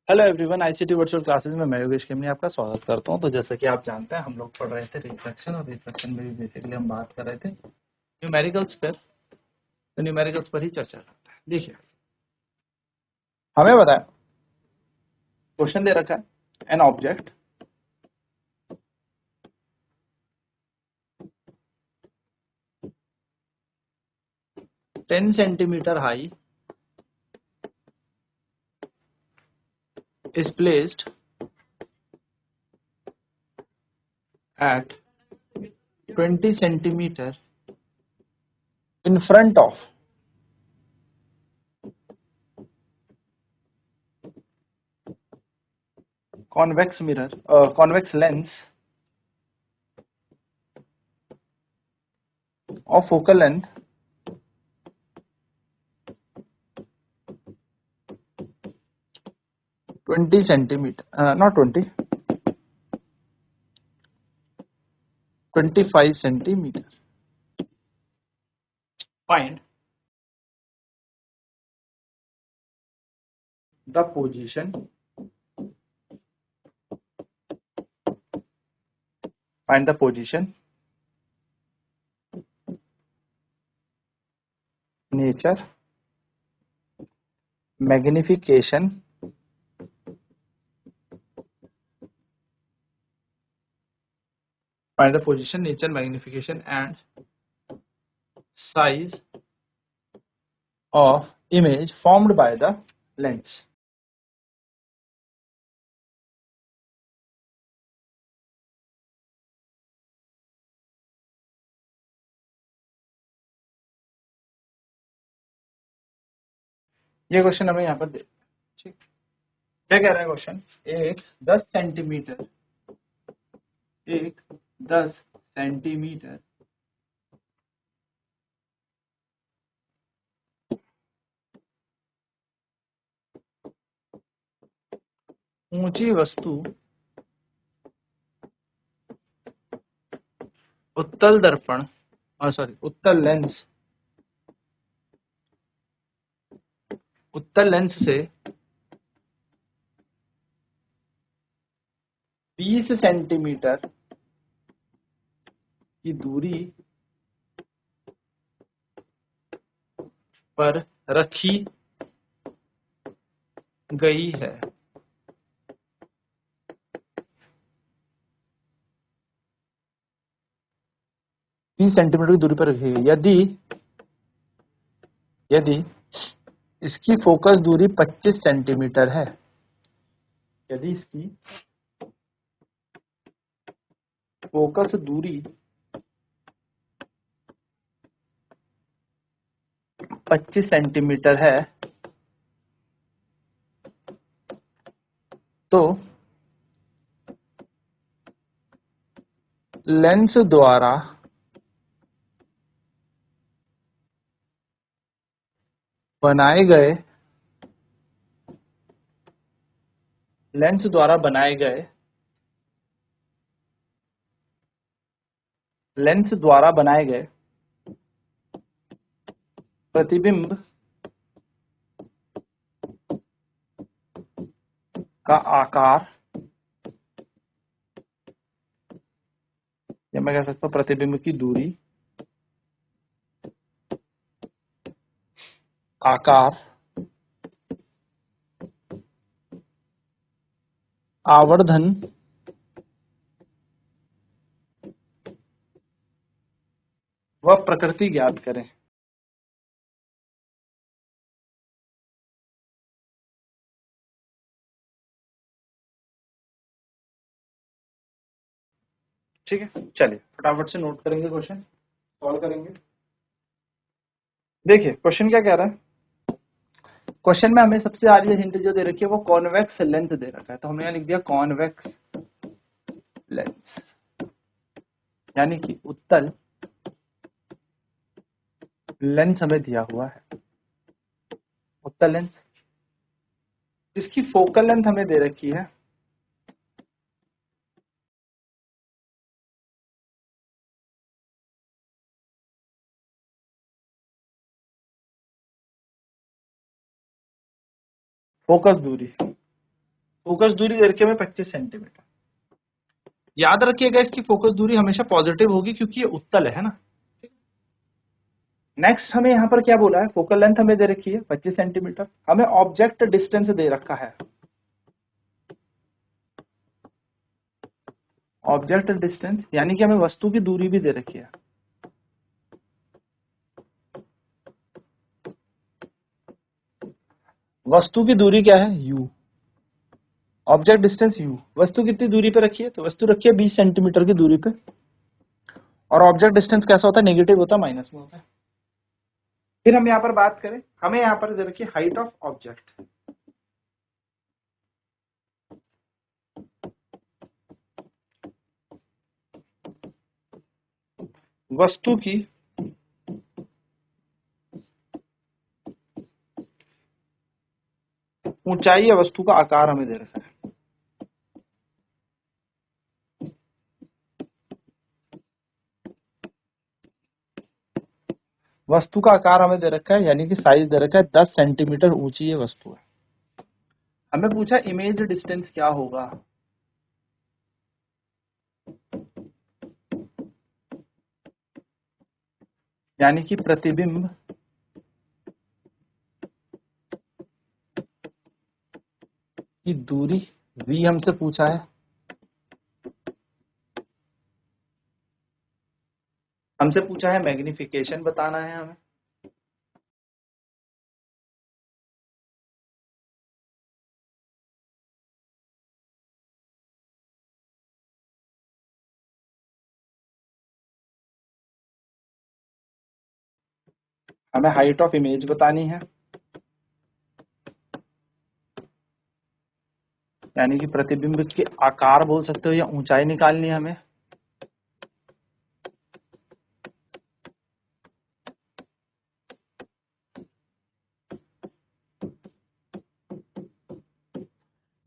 Hello everyone, ICT virtual classes में मैं योगेश खेमनी आपका स्वागत करता हूं। तो जैसा कि आप जानते हैं, हम लोग पढ़ रहे थे रिफ्रैक्शन, और रिफ्रैक्शन में भी बेसिकली हम बात कर रहे थे न्यूमेरिकल्स पर। तो न्यूमेरिकल्स पर ही चर्चा करते हैं। देखिए, हमें बताया, क्वेश्चन दे रखा है, an object ten centimetre high is placed at 20 centimeter in front of convex lens of focal length 20 centimeter, not 20, 25 centimeter. Find the position nature, magnification and size of image formed by the lens. ये question हमें यहाँ पर दे, ठीक, क्या कह रहा है question? एक 10 सेंटीमीटर ऊंची वस्तु उत्तल दर्पण उत्तल लेंस से 20 सेंटीमीटर की दूरी पर रखी गई है। 20 सेंटीमीटर की दूरी पर रखी गई। यदि इसकी फोकस दूरी 25 सेंटीमीटर है, यदि इसकी फोकस दूरी 25 सेंटीमीटर है, तो लेंस द्वारा बनाए गए प्रतिबिंब का आकार, या मैं कह सकता हूं प्रतिबिंब की दूरी, आकार, आवर्धन व प्रकृति ज्ञात करें। ठीक है, चलिए फटाफट से नोट करेंगे, क्वेश्चन सॉल्व करेंगे। देखिए क्वेश्चन क्या कह रहा है। क्वेश्चन में हमें सबसे आगे हिंट जो दे रखी है वो कॉन्वेक्स लेंस दे रखा है। तो हमने यहाँ लिख दिया कॉन्वेक्स लेंस, यानी कि उत्तल लेंस हमें दिया हुआ है। उत्तल लेंस, इसकी फोकल लेंथ हमें दे रखी है फोकस दूरी फोकस दूरी दे रखी है हमें 25 सेंटीमीटर। याद रखिएगा इसकी फोकस दूरी हमेशा पॉजिटिव होगी क्योंकि ये उत्तल है ना। नेक्स्ट हमें यहाँ पर क्या बोला है, फोकल लेंथ हमें दे रखी है 25 सेंटीमीटर, हमें ऑब्जेक्ट डिस्टेंस दे रखा है। ऑब्जेक्ट डिस्टेंस यानी कि हमें वस्तु की दूरी भी दे रखी है। वस्तु की दूरी क्या है, u। Object distance u। वस्तु कितनी दूरी पे रखी है, तो वस्तु रखी है 20 सेंटीमीटर की दूरी पे। और ऑब्जेक्ट डिस्टेंस कैसा होता है, नेगेटिव होता है, माइनस में होता है। फिर हम यहाँ पर बात करें, हमें यहाँ पर दे रखी है हाइट ऑफ ऑब्जेक्ट। वस्तु की ऊंचाई या वस्तु का आकार हमें दे रखा है। वस्तु का आकार हमें दे रखा है यानी कि साइज दे रखा है 10 सेंटीमीटर ऊंची ये वस्तु है। हमें पूछा इमेज डिस्टेंस क्या होगा, यानी कि प्रतिबिंब की दूरी v हमसे पूछा है। हमसे पूछा है मैग्निफिकेशन बताना है हमें। हमें हाइट ऑफ इमेज बतानी है, यानी कि प्रतिबिंब के आकार बोल सकते हो या ऊंचाई निकालनी है हमें।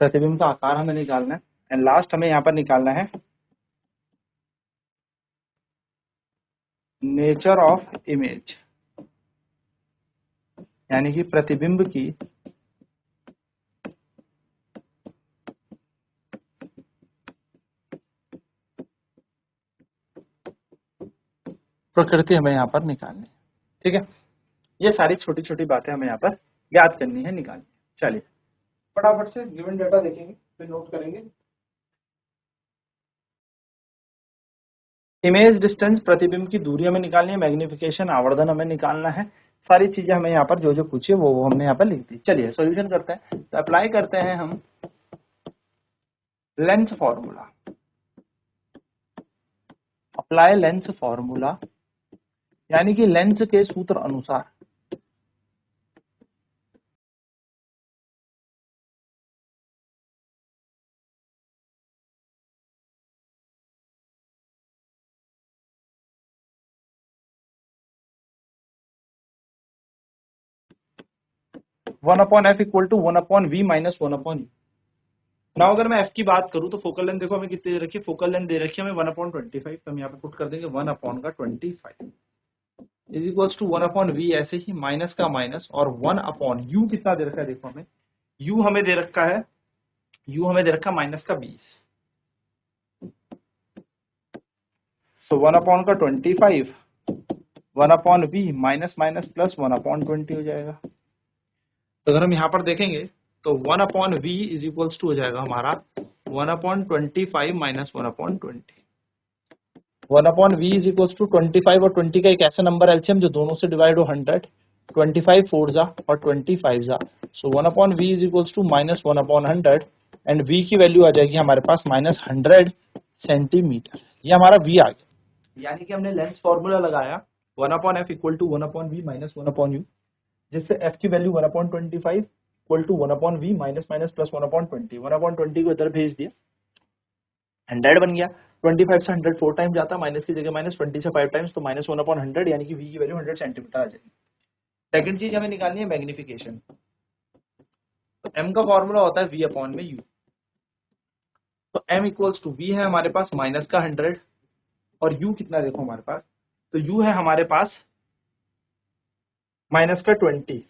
प्रतिबिंब का आकार हमें निकालना है। एंड लास्ट हमें यहाँ पर निकालना है नेचर ऑफ इमेज, यानी कि प्रतिबिंब की प्रकृति हमें यहाँ पर निकालनी है। ठीक है, ये सारी छोटी छोटी बातें हमें यहाँ पर याद करनी है, निकालनी है। चलिए फटाफट से गिवन डाटा देखेंगे, फिर नोट करेंगे। इमेज डिस्टेंस प्रतिबिंब की दूरी हमें निकालनी है, मैग्निफिकेशन आवर्धन हमें निकालना है। सारी चीजें हमें यहाँ पर जो जो पूछी है वो हमने यहाँ पर लिख दी। चलिए सॉल्यूशन करते हैं। तो अप्लाई करते हैं हम lens formula. Apply lens formula यानी कि लेंस के सूत्र अनुसार one upon F equal to 1/v minus 1/u। Now अगर मैं f की बात करूं तो फोकल लेंथ देखो हमें कितनी दे रखी है, फोकल लेंथ दे रखी है हमें 1/25। तो हम यहाँ पे पुट कर देंगे 1/25 इज इक्वल्स टू 1/v, ऐसे ही माइनस का माइनस और 1/u कितना दे रखा है, देखो हमें u हमें दे रखा है, u हमें दे रखा है माइनस का 20। सो 1/25 1/v माइनस माइनस प्लस 1/20 हो जाएगा। तो अगर हम यहाँ पर देखेंगे तो 1/v इज इक्वल्स टू हो जाएगा हमारा 1/25 minus 1/20। 1/v is equals to 25 और 20 का एक ऐसा नंबर एलसीएम जो दोनों से डिवाइड हो 100, 25 4 जा और 25 जा। So 1/v is equals to minus 1/100 and v की वैल्यू आ जाएगी हमारे पास माइनस 100 सेंटीमीटर। ये हमारा v आ गया, यानी कि हमने लेंस फॉर्मूला लगाया 1/f equal to 1/v minus 1/u, जिससे f की value 1/25 equal to 1/v minus minus plus 1/20। 1/20 को इधर भेज दिया, 100 बन गया। 25 से 100 4 टाइम जाता, माइनस की जगह माइनस, 20 से 5 टाइम्स, तो माइनस 1/100 यानी कि v की वैल्यू 100 सेंटीमीटर आ जाएगी। सेकंड चीज हमें निकालनी है मैग्निफिकेशन। तो m का फॉर्मूला होता है v अपॉन में u। तो m इक्वल्स टू v है हमारे पास माइनस का 100 और u कितना देखो हमारे पास, तो u है हमारे पास माइनस का 20।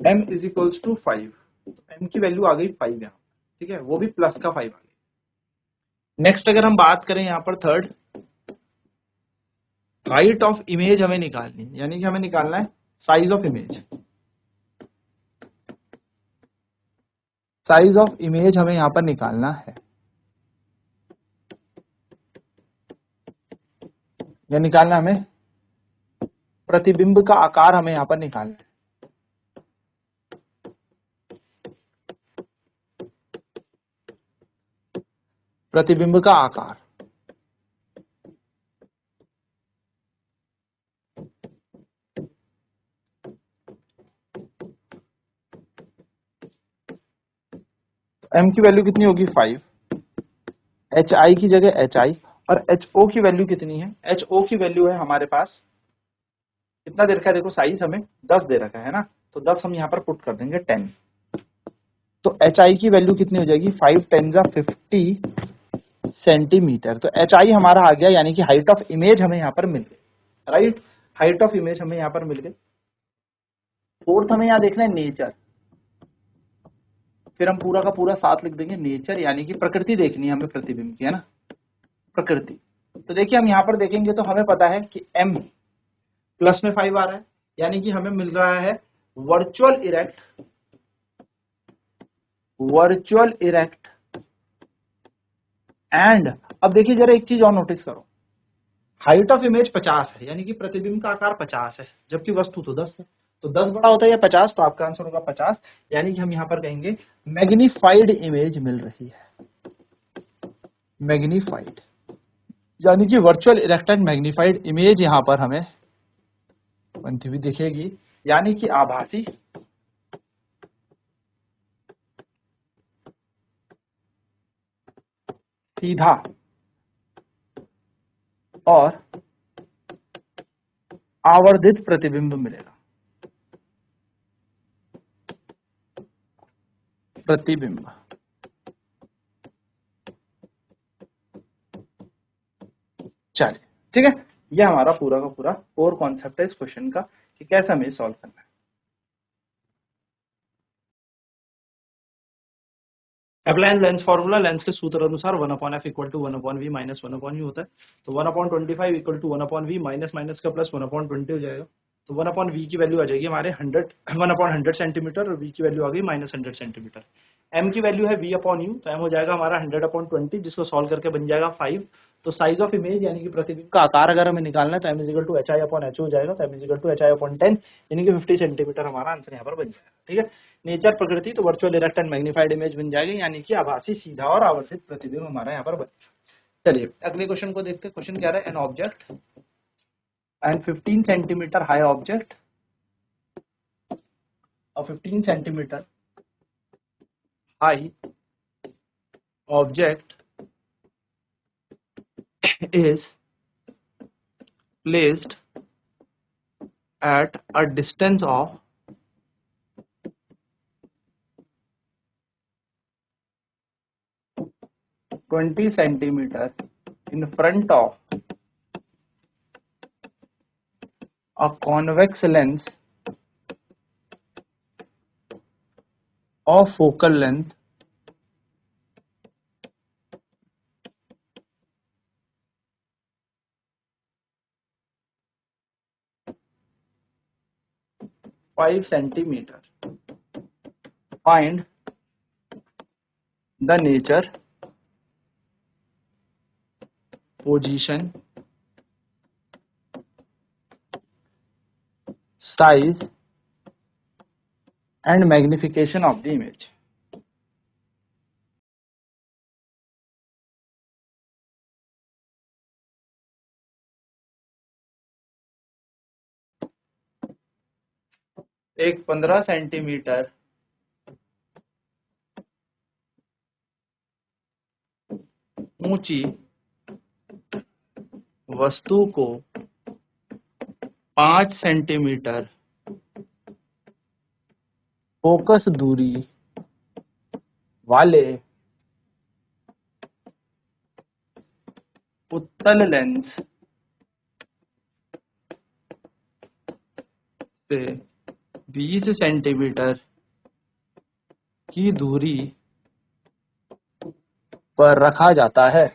m इज इक्वल्स टू 5, तो m की वैल्यू आ गई 5 यहाँ, ठीक है, वो भी प्लस का 5 आ गई। नेक्स्ट अगर हम बात करें यहाँ पर थर्ड, हाइट ऑफ इमेज हमें निकालनी है, यानी कि हमें निकालना है size of image. Size of image हमें यहाँ पर निकालना है, या निकालना हमें प्रतिबिंब का आकार हमें यहाँ पर निकालना है। प्रतिबिंब का आकार, m की वैल्यू कितनी होगी 5, hi की जगह hi, और ho की वैल्यू कितनी है, ho की वैल्यू है हमारे पास कितना दे रखा है, देखो साइज हमें 10 दे रखा है ना, तो 10 हम यहाँ पर पुट कर देंगे 10, तो hi की वैल्यू कितनी हो जाएगी 5 10 जा 50 सेंटीमीटर। तो hi हमारा आ गया, यानी कि हाइट ऑफ इमेज हमें यहाँ पर मिल गई, राइट, हाइट ऑफ इमेज हमें यहाँ पर मिल गई। फोर्थ हमें यहाँ देखना है नेचर, फिर हम पूरा का पूरा साथ लिख देंगे नेचर, यानी कि प्रकृति देखनी है हमें प्रतिबिंब की, है ना, प्रकृति। तो देखिए हम यहाँ पर देखेंगे तो हमें पता है कि m प्लस में 5 आ रहा है, यानी कि हमें मिल रहा है वर्चुअल इरेक्ट एंड, अब देखिए जरा एक चीज और नोटिस करो, हाइट ऑफ इमेज 50 है, यानी कि प्रतिबिंब का आकार 50 है, जबकि वस्तु तो 10 है, तो 10 बड़ा होता है या 50, तो आपका आंसर होगा 50, यानी कि हम यहाँ पर कहेंगे मैग्नीफाइड इमेज मिल रही है, मैग्नीफाइड, यानी कि virtual erect and magnified image यहाँ पर हमें बनती हुई दिखेगी, यानी कि आभासी सीधा और आवर्धित प्रतिबिंब मिलेगा, प्रतिबिंब। चलिए ठीक है, ये हमारा पूरा का पूरा कोर कॉन्सेप्ट है इस क्वेश्चन का कि कैसे हमें सॉल्व करना है। अप्लाइन लेंस फॉर्मूला, लेंस के सूत्र अनुसार 1/f equal to 1/v minus 1/u होता है, तो 1/25 equal to 1/v minus minus का प्लस 1/20 हो जाएगा, तो 1/v की वैल्यू आ जाएगी हमारे 1/100 सेंटीमीटर, और v की वैल्यू आ गई -100 सेंटीमीटर। m की वैल्यू है v/u, तो m हो जाएगा हमारा 100/20, जिसको सॉल्व करके बन जाएगा 5। तो साइज ऑफ इमेज यानी कि प्रतिबिंब का आकार अगर हमें निकालना है तो m is equal to hi/h हो जाएगा, तो m is equal to hi/10, यानी कि 50 सेंटीमीटर हमारा आंसर यहाँ पर बन जाएगा, ठीक है। नेचर प्रकृति, तो virtual erect and magnified image बन जाएगी, यानी कि आभासी सीधा और आवर्धित प्रतिबिंब हमारा यहाँ पर बन जाएगा। चलिए अगले क्वेश्चन को देखते हैं। क्वेश्चन क्या रहा है, an object and 15 centimetre high object और 15 centimetre high object is placed at a distance of 20 centimeter in front of a convex lens of focal length 5 centimeter. Find the nature, position, size and magnification of the image. एक 15 centimetre ऊंची वस्तु को 5 centimetre focus दूरी वाले उत्तल lens से 20 centimetre की दूरी पर रखा जाता है।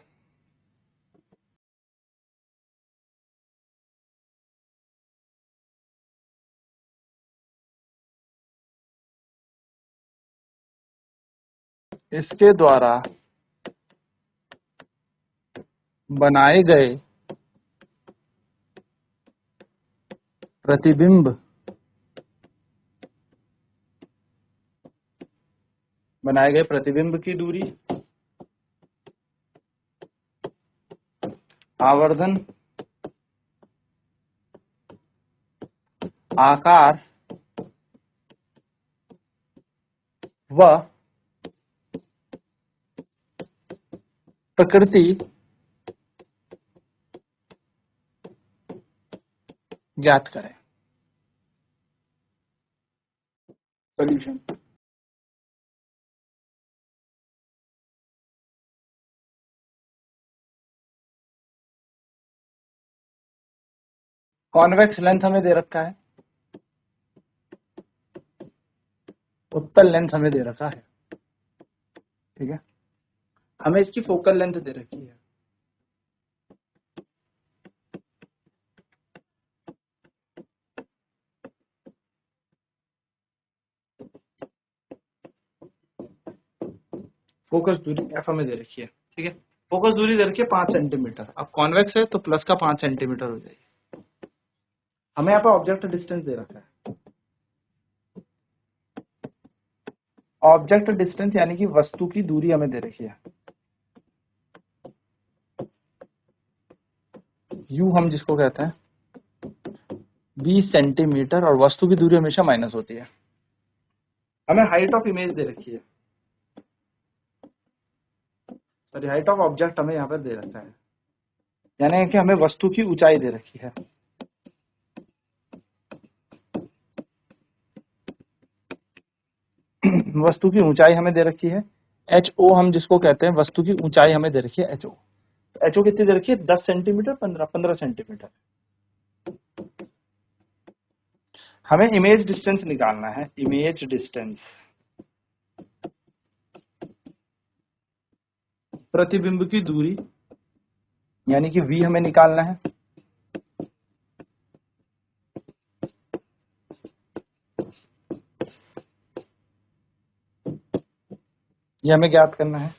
इसके द्वारा बनाए गए प्रतिबिंब की दूरी, आवर्धन, आकार व प्रकृति ज्ञात करें। सॉल्यूशन। कॉन्वेक्स लेंथ हमें दे रखा है, उत्तल लेंथ हमें दे रखा है, ठीक है। हमें इसकी फोकल लेंथ दे रखी है। फोकस दूरी एफ हमें दे रखी है, ठीक है। फोकस दूरी दे रखी है 5 सेंटीमीटर। अब कॉन्वेक्स है तो प्लस का 5 सेंटीमीटर हो जाएगी। हमें यहाँ पर ऑब्जेक्ट डिस्टेंस दे रखा है। ऑब्जेक्ट डिस्टेंस यानी कि वस्तु की दूरी हमें दे रखी है, यू हम जिसको कहते हैं 20 सेंटीमीटर, और वस्तु की दूरी हमेशा माइनस होती है। हमें हाइट ऑफ इमेज दे रखी है, सॉरी हाइट ऑफ ऑब्जेक्ट हमें यहाँ पर दे रखा है, यानी कि हमें वस्तु की ऊंचाई दे रखी है। वस्तु की ऊंचाई हमें दे रखी है, एच ओ हम जिसको कहते हैं, वस्तु की ऊंचाई हमें दे रखी है एच ओ। एच ओ कितनी दे रखी है? 10 सेंटीमीटर, 15 सेंटीमीटर। हमें इमेज डिस्टेंस निकालना है, इमेज डिस्टेंस, प्रतिबिंब की दूरी यानी कि v हमें निकालना है। ये हमें ज्ञात करना है।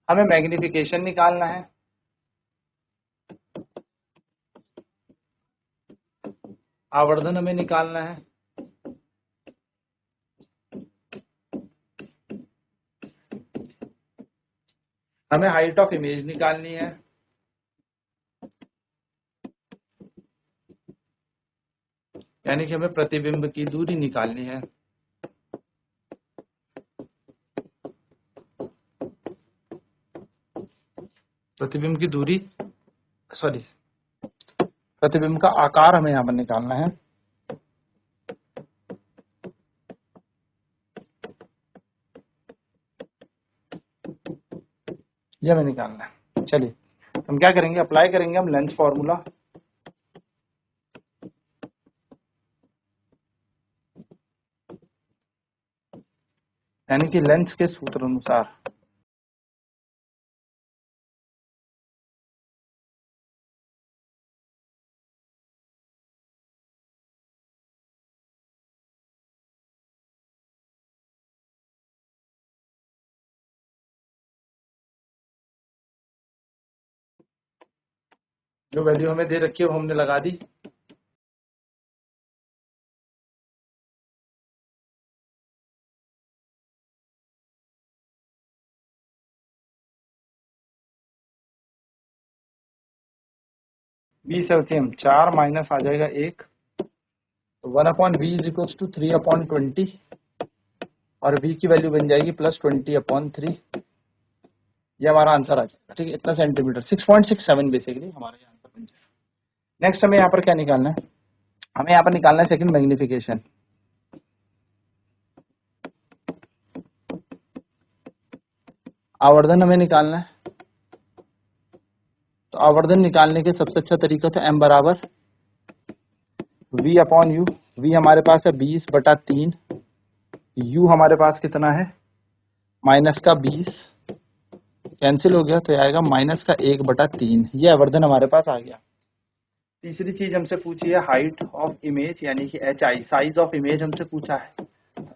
हमें मैग्निफिकेशन निकालना है, आवर्धन हमें निकालना है, हमें हाइट ऑफ इमेज निकालनी है, यानी कि हमें प्रतिबिंब की दूरी निकालनी है। प्रतिबिंब की दूरी, सॉरी प्रतिबिंब का आकार हमें यहाँ पर निकालना है। ये हमें निकालना है। चलिए हम क्या करेंगे, अप्लाई करेंगे हम लेंस फॉर्मूला। यानी कि लेंस के सूत्र अनुसार जो वैल्यू हमें दे रखी है वो हमने लगा दी। बीस एलसीएम 4 माइनस आ जाएगा 1, तो 1/v इज इक्वल टू 3/20, और v की वैल्यू बन जाएगी +20/3। ये हमारा आंसर आ जाएगा, ठीक है। इतना सेंटीमीटर 6.67 बेसिकली हमारा ये आंसर बन जाएगा। नेक्स्ट हमें यहाँ पर क्या निकालना है, हमें यहाँ पर निकालना है सेकंड मैग्निफिकेशन। आवर्धन हमें निकालना है, तो आवर्धन निकालने के सबसे अच्छा तरीका था m बराबर v/u। v हमारे पास है 20/3, u हमारे पास कितना है -20, कैंसिल हो गया तो आएगा -1/3। ये आवर्धन हमारे पास आ गया। तीसरी चीज हमसे पूछी है हाइट ऑफ इमेज यानी कि HI, साइज ऑफ इमेज हमसे पूछा है।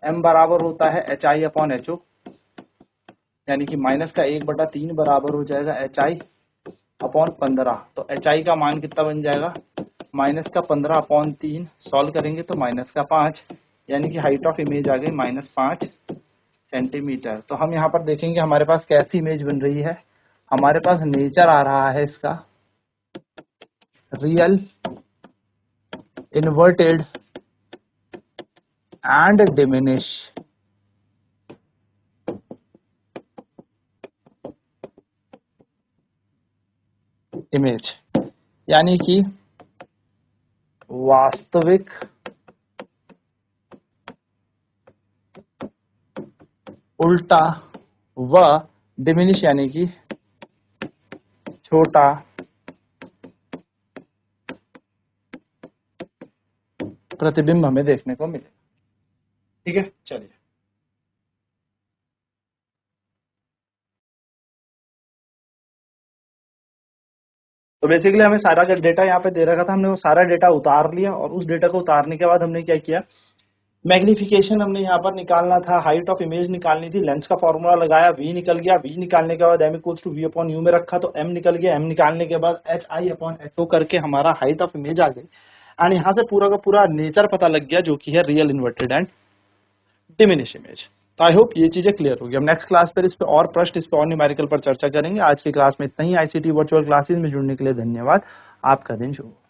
m बराबर होता है HI/HO यानी कि -1/3 बराबर हो जाएगा HI/15। तो HI का मान कितना बन जाएगा -15/3, सॉल्व करेंगे तो -5 यानी कि हाइट ऑफ इमेज आ गई -5 सेंटीमीटर। तो हम यहाँ पर देखेंगे हमारे पास कैसी इमेज बन रही है। हमारे पास नेचर आ रहा है इसका real inverted and diminish image यानी कि वास्तविक उल्टा व डिमिनिश यानी कि छोटा प्रतिबिंब हमें देखने को मिले। ठीक है, चलिए। तो बेसिकली हमें सारा डेटा यहाँ पे दे रखा था, हमने वो सारा डेटा उतार लिया और उस डेटा को उतारने के बाद हमने क्या किया, मैग्निफिकेशन हमने यहाँ पर निकालना था, हाइट ऑफ इमेज निकालनी थी, लेंस का फॉर्मूला लगाया, v निकल गया, v निकालने के बाद m = v/u में रखा तो m निकल गया, m निकालने के बाद HI/HO करके हमारा हाइट ऑफ इमेज आ गई एंड यहाँ से पूरा का पूरा नेचर पता लग गया जो कि है real inverted and diminish image. तो आई होप ये चीजें क्लियर होगी। हम नेक्स्ट क्लास पर इस पे और प्रश्न, इस पे और न्यूमेरिकल पर चर्चा करेंगे। आज की क्लास में इतना ही। ICT वर्चुअल क्लासेस में जुड़ने के लिए धन्यवाद। आपका दिन शुभ हो।